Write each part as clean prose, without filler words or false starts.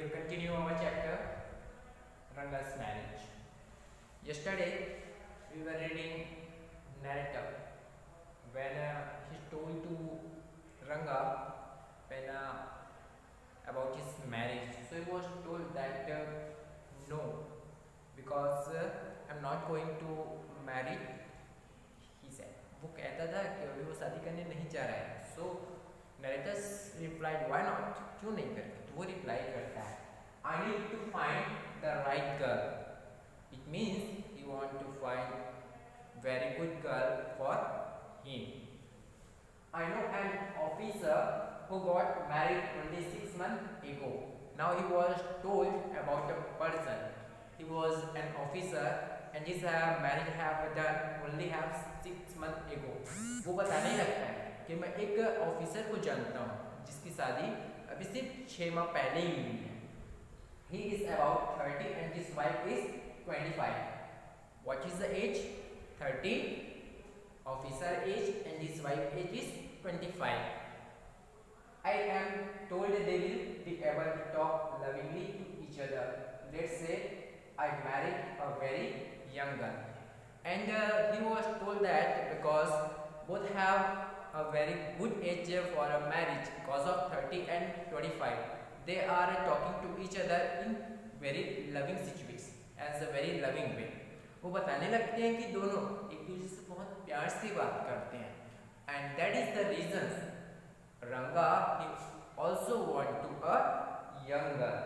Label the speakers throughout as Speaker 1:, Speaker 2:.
Speaker 1: will continue our chapter Ranga's marriage. Yesterday we were reading narrative when he told to Ranga when about his marriage. So he was told that no, because I'm not going to marry. He said. वो कहता था कि अभी वो शादी करने नहीं चाह रहा है. So narrators replied, why not? क्यों नहीं करते? तो वो रिप्लाई करता है, I need to find the right girl. It means he want to find very good girl for him. I know an officer who got married only 6 months ago. Now he was told about a person. He was an officer and his marriage have done only have 6 months ago. वो बताने लगता है कि मैं एक officer को जानता हूँ जिसकी शादी अभी सिर्फ 6 माह पहले ही हुई है. He is about 30 and his wife is 25. What is the age? 30 officer age and his wife age is 25. I am told they will be able to talk lovingly to each other. Let's say I married a very young girl. And he was told that because both have a very good age for a marriage because of 30 and 25. They are talking to each other in very loving situation, as a very loving way. वो बताने लगते हैं कि दोनों एक दूसरे से बहुत प्यार से बात करते हैं. And that is the reason Ranga he also want to a young girl.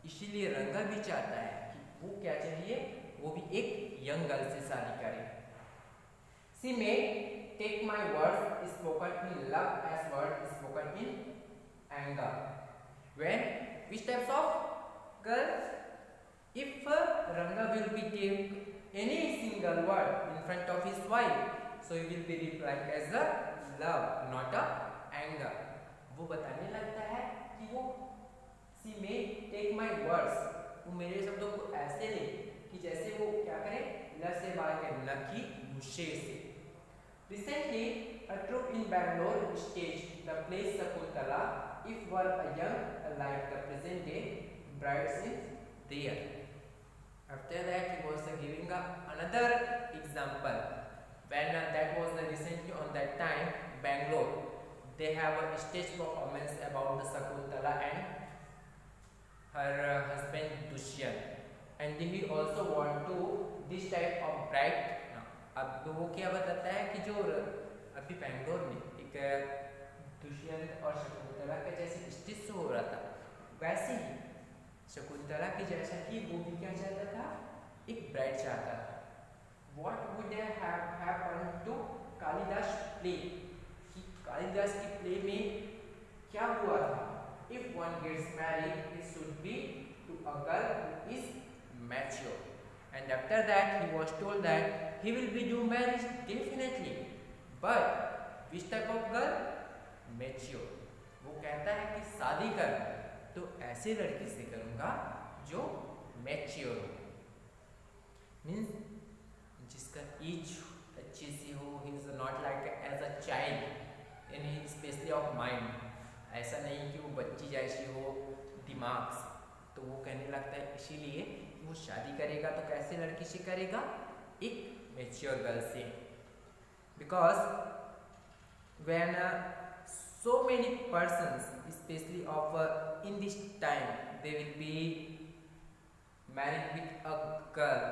Speaker 1: इसीलिए रंगा भी चाहता है कि वो क्या चाहिए, वो भी एक यंग गर्ल से शादी करे. She may take my words spoken in love as words spoken in anger. When which types of girls? If Ranga will be take any single word in front of his wife, so he will be replying as a love, not a anger. वो बताने लगता है कि वो she may take my words, वो मेरे शब्दों को ऐसे ले कि जैसे वो क्या करे, ल से बात करे, न कि गुस्से से. Recently, a troupe in Bangalore staged the play Sakuntala. If were a young like the present day brides in there. After that, he was giving another example. When that was recently on that time, Bangalore, they have a stage performance about the Sakuntala and her husband Dushyant. And he also want to this type of bride. अब वो क्या बताता है कि जो अभी बैंगलोर में एक दुष्यंत और शकुंतला का जैसे स्टेज शो हो रहा था, वैसे ही शकुंतला की जैसा कि वो भी क्या चाहता था, एक ब्राइड चाहता था. What would have happened to Kalidas play? कि कालिदास की प्ले में क्या हुआ था? If one gets married, it should be to a girl who is mature. And after that, he was told that he will be do marriage definitely. But which type of girl? Mature. वो कहता है कि शादी कर तो ऐसे लड़की से करूँगा जो mature हो. Means जिसका एज अच्छी सी हो, he is not like as a child in his especially of mind. ऐसा नहीं कि वो बच्ची जैसी हो दिमाग से. तो वो कहने लगता है इसीलिए वो शादी करेगा तो कैसे लड़की से करेगा, एक मेच्योर गर्ल से. Because when so many persons especially of in this time they will be married with a girl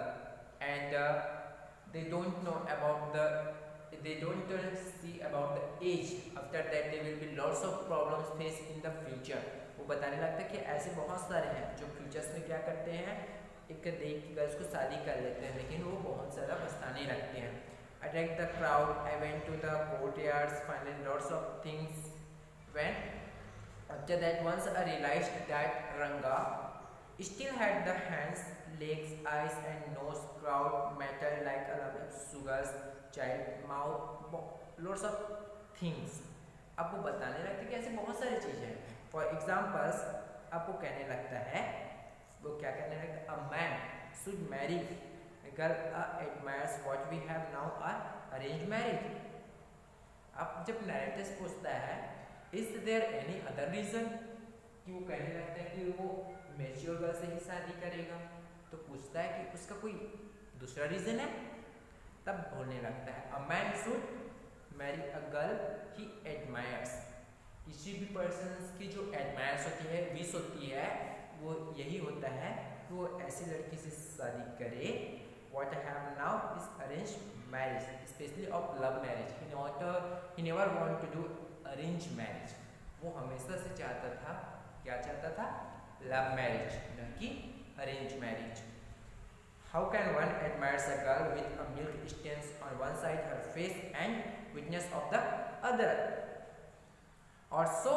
Speaker 1: and they don't know about they don't see about the age. After that there will be lots of problems faced in the future. वो बताने लगता है कि ऐसे बहुत सारे हैं जो फ्यूचर्स में क्या करते हैं, एक देख के गर्ल्स को शादी कर लेते हैं लेकिन वो बहुत ज़्यादा पछताने लगते हैं. Attract the crowd, I went to the courtyards, finding lots of things. When after that once I realized that Ranga still had the hands, legs, eyes and nose, crowd matter like a lot of sugars, child, mouth, lots of things. अब वो बताने लगते हैं कि ऐसे बहुत सारी चीज़ें हैं. फॉर एग्जाम्पल्स आपको कहने लगता है, वो क्या कहने लगता है, a man should marry girl admires what we have now are arrange marriage. अब जब नैरेटिव पूछता है is there any other reason, कि वो कहने लगता है कि वो मैच्योर गर्ल से ही शादी करेगा। तो पूछता है कि उसका कोई दूसरा रीजन है, तब बोलने लगता है a man should marry a girl he admires. किसी भी पर्सन की जो एडमायर्स होती है, विश होती है, वो यही होता है कि वो ऐसी लड़की से शादी करे। What I have now is arranged marriage, especially of love marriage. He never want to do arranged marriage. वो हमेशा से चाहता था, क्या चाहता था? लव मैरिज, न कि arrange marriage. How can one admire a girl with a milk stains on one side her face and weakness of the other, or so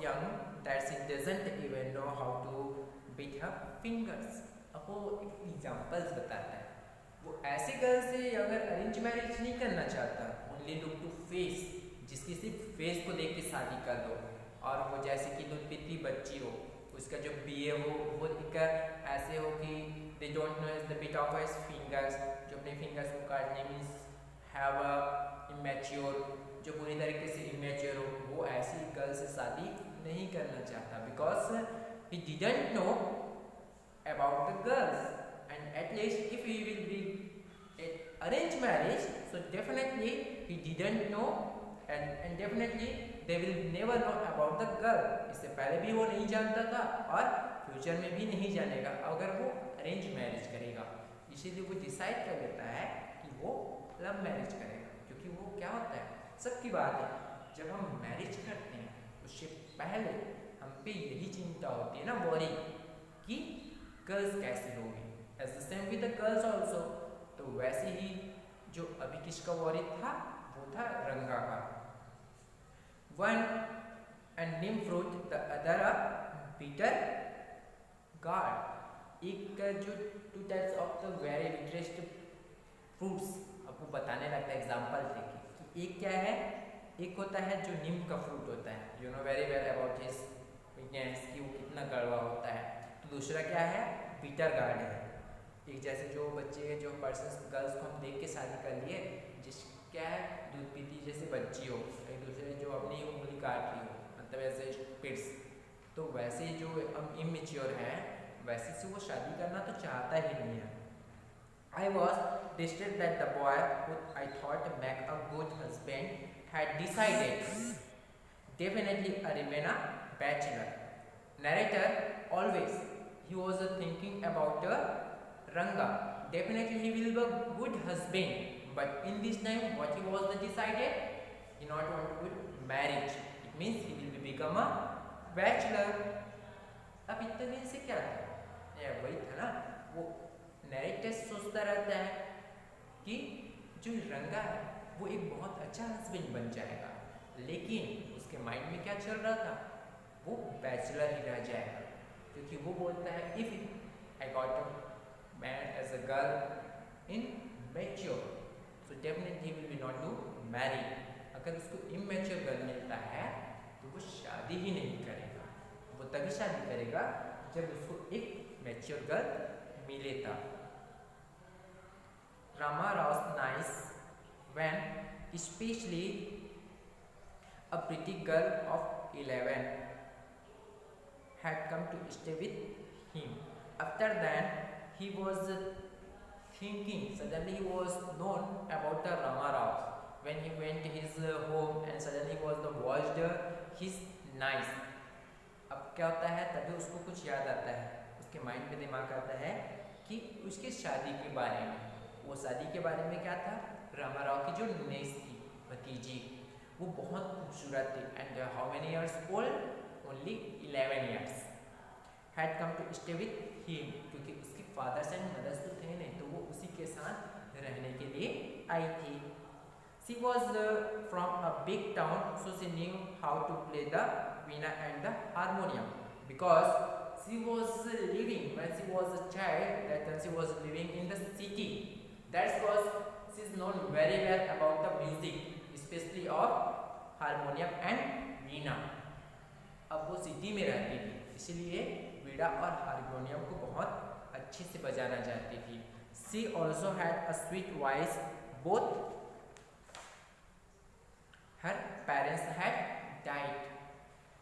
Speaker 1: young that she doesn't even know how to beat her fingers? अब वो examples बताता है। वो ऐसे girl से अगर arrange marriage नहीं करना चाहता, ओनली लुक टू फेस, जिसकी सिर्फ फेस को देख के शादी कर दो, और वो जैसे कि दूध पीती बच्ची हो, उसका जो बिहेव हो वो ऐसे हो कि they don't know the bit of his fingers, जो अपने फिंगर्स को काटने मीन्स हैव अ इमेच्योर, जो पूरी तरीके से इमेच्योर हो, वो ऐसी गर्ल से शादी नहीं करना चाहता, because he didn't know about the girls, and at least if he will be an arranged marriage, so definitely he didn't know and definitely they will never know about the girl. इससे पहले भी वो नहीं जानता था और future में भी नहीं जानेगा अगर वो अरेंज मैरिज करेगा। इसीलिए वो डिसाइड कर लेता है कि वो लव मैरिज करेगा, क्योंकि वो क्या होता है, सबकी बात है, जब हम मैरिज करते हैं उससे पहले हम पे यही चिंता होती है ना बोरी कि गर्ल्स कैसी होगी, as the same with the girls also. तो वैसे ही जो अभी किसका वॉरी था, वो था रंगा का। One and neem fruit the other a bitter gourd. एक का जो two types of the very bitterest fruits आपको बताने लगता है एग्जाम्पल देखिए। एक क्या है, एक होता है जो नीम का फ्रूट होता है, you know very well about his witness कि वो कितना कड़वा होता है। दूसरा क्या है, बीटर गार्ड है। एक जैसे जो बच्चे जो पर्सन गर्ल्स को हम देख के शादी कर लिए, जिस क्या है दूध पीती जैसे बच्ची हो, एक दूसरे जो अपनी उंगली काट रही हो, मतलब ऐसे पिट्स, तो वैसे जो हम इमेच्योर हैं वैसे से वो शादी करना तो चाहता ही नहीं है। I was distressed that the boy who I thought make a good husband had decided definitely remain a bachelor. Narrator always he was thinking about Ranga. Definitely he will be a good husband, but in this time what he was decided, he not want to marriage. It means he will become a bachelor. अब इतने दिन से क्या था, ये वही था ना, वो नैरेटर सोचता रहता है कि जो रंगा है वो एक बहुत अच्छा हस्बैंड बन जाएगा, लेकिन उसके माइंड में क्या चल रहा था, वो बैचलर ही रह जाएगा, क्योंकि वो बोलता है if I got a man as a girl in mature so definitely will be not to marry. अगर उसको इमेच्योर गर्ल मिलता है तो वो शादी ही नहीं करेगा, वो तभी शादी करेगा जब उसको एक मैच्योर गर्ल मिले तब। Rama was nice when especially a pretty girl of 11 had come to stay with him. After that, he was thinking, suddenly he was known about the Rama Rao. When he went to his home and suddenly was the watched his nice. अब क्या होता है, तभी उसको कुछ याद आता है, उसके माइंड में दिमाग आता है कि उसकी शादी के बारे में। वो शादी के बारे में क्या था, रामा राव की जो नेस थी भतीजी, वो बहुत खूबसूरत थी, and how many years old, only 11 years, had come to stay with him, क्योंकि उसके फादर्स एंड मदर्स तो थे नहीं, तो वो उसी के साथ रहने के लिए आई थी। She was from a big town, so she knew how to play the veena and the harmonium, because she was living when she was a child, that when she was living in the city, that's because she is known very well about the music, especially of harmonium and veena. अब वो city में रहती थी, इसलिए वीणा और harmonium को बहुत अच्छे से बजाना जानती थी। She also had a sweet voice, both her parents had died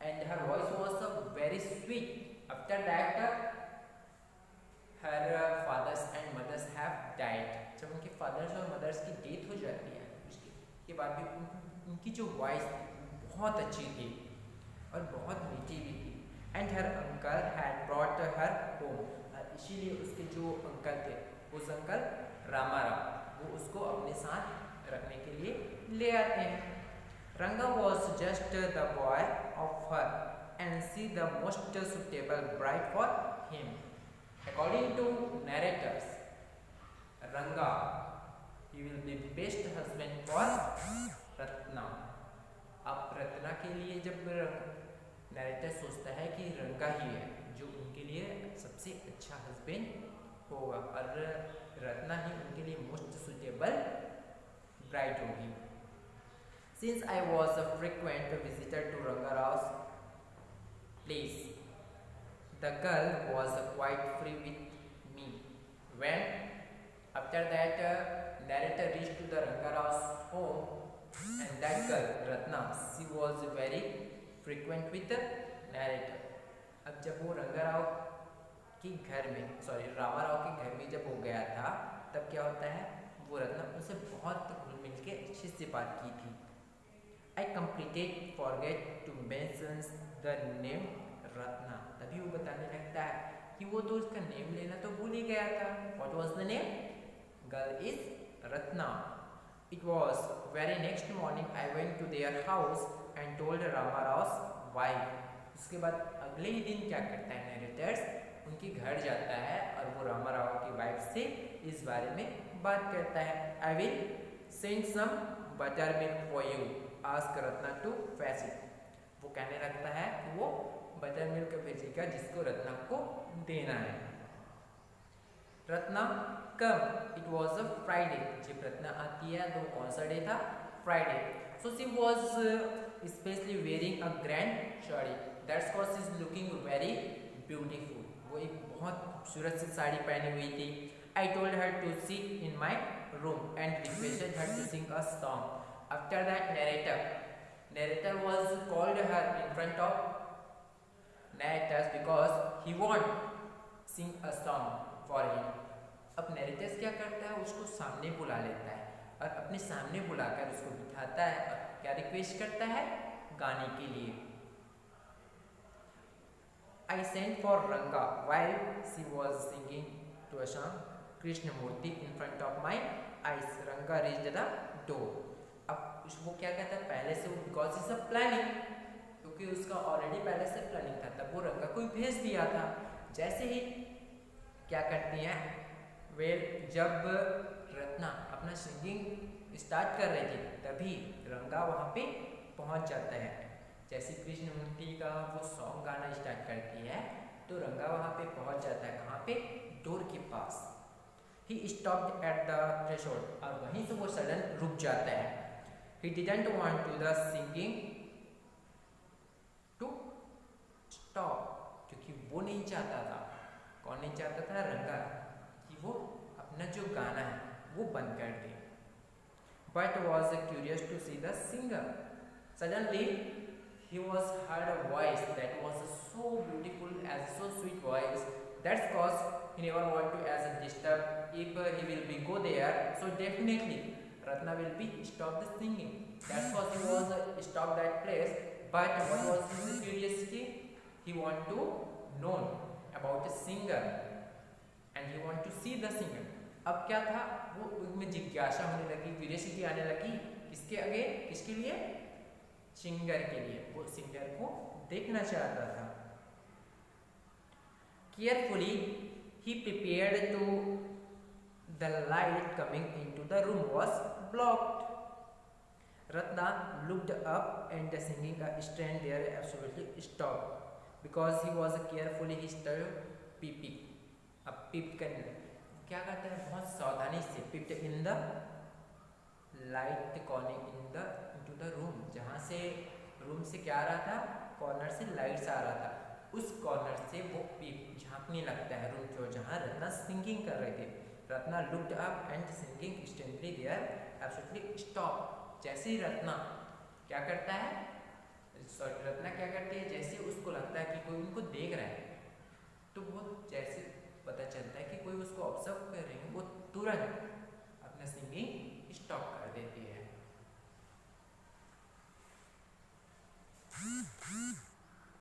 Speaker 1: and her voice was very sweet. After that उनकी जो वॉइस थी बहुत अच्छी थी और बहुत मीठी भी थी। And her uncle had brought her home, इसीलिए उसके जो अंकल थे, उस अंकल रामाराव, वो उसको अपने साथ रखने के लिए ले आते हैं। रंगा was just the boy of her and see the most suitable bride for him. According to narrators, Ranga, he will be best husband for Ratna. अब रत्ना के लिए जब नैरेटर सोचता है कि रंगा ही है जो उनके लिए सबसे अच्छा हस्बैंड होगा और रत्ना ही उनके लिए मोस्ट सुटेबल ब्राइड होगी। Since I was a frequent visitor to Ranga Rao's place, the girl was quite free with me. When after that narrator reached to the Ranga Rao's home and that girl Ratna, she was very frequent with the narrator. अब जब वो रंगा राव के घर में रामा राव के घर में जब हो गया था तब क्या होता है, वो रत्ना उनसे बहुत घुल मिल के अच्छे से बात की थी। I completely forget to mention the name Ratna, तभी वो बताने लगता है कि वो तो उसका नेम लेना तो भूल ही गया था। What was the name? Girl is Ratna. It was very next morning I went to their house and told Rama Rao's wife. उसके बाद अगले ही दिन क्या करता है नैरेटर्स, उनके घर जाता है और वो रामा राव की वाइफ से इस बारे में बात करता है। I will send some buttermilk for you. Ask Ratna to fetch it. वो कहने लगता है कि वो बटर मिल्क भेजेगा जिसको रत्ना को देना है। Ratna come, it was a Friday, जब रत्ना आती है तो कौन सा डे था, Friday. So she was specially wearing a grand sari, that's cause she is looking very beautiful, वो एक बहुत खूबसूरत सी साड़ी पहनी हुई थी। I told her to sit in my room and requested her to sing a song. After that narrator was called her in front of narrators because he want sing a song for him. अब narrators क्या करता है, उसको सामने बुला लेता है और अपने सामने बुलाकर उसको बिठाता है और क्या रिक्वेस्ट करता है, गाने के लिए। I sent for Ranga while she was singing to a song Krishnamurti in front of my eyes. Ranga reached the door. अब वो क्या कहता है, पहले से वो बिकॉज इज अ प्लानिंग, क्योंकि उसका ऑलरेडी पहले से प्लानिंग था, तब वो रंगा को भेज दिया था। जैसे ही क्या करती हैं, जब रत्ना अपना सिंगिंग स्टार्ट कर रही थी तभी रंगा वहाँ पे पहुँच जाता है। जैसे कृष्णमूर्ति का वो सॉन्ग गाना स्टार्ट करती है तो रंगा वहाँ पे पहुँच जाता है, कहाँ पे, डोर के पास। He stopped at the threshold, और वहीं से वो सडन रुक जाता है। He didn't want to the singing to stop, क्योंकि वो नहीं चाहता था, कौन नहीं चाहता था, रंगा, कि वो अपना जो गाना है वो बंद कर दे। But was curious to see the singer. Suddenly he was heard a voice that was so beautiful, as so sweet voice. That's cause he never want to as a disturb. If he will be go there, so definitely Ratna will be stop the singing. That's why he was stop that place. But what was his curiosity? He want to know about the singer and he want to see the singer. अब क्या था, वो उसमें जिज्ञासा होने लगी, curiosity आने लगी, किसके आगे, किसके लिए, सिंगर के लिए। वो सिंगर को देखना चाहता था। Carefully he prepared to the light coming into the room was blocked. Ratna looked up and the singing stand there absolutely stopped because he was carefully he started peeping. अब peep करने क्या करता है, बहुत सावधानी से peeped in the light corner into the room, जहाँ से रूम से क्या आ रहा था, कॉर्नर से लाइट्स आ रहा था, उस कॉर्नर से वो पीप झांकने लगता है रूम को जहाँ रत्ना सिंगिंग कर रहे थे। Ratna looked up and singing instantly there absolutely stop. जैसे ही रत्ना क्या करता है, रत्ना क्या करती है, जैसे उसको लगता है कि कोई उनको देख रहा है, तो वो जैसे पता चलता है कि कोई उसको ऑब्जर्व कर रहे हैं, वो तुरंत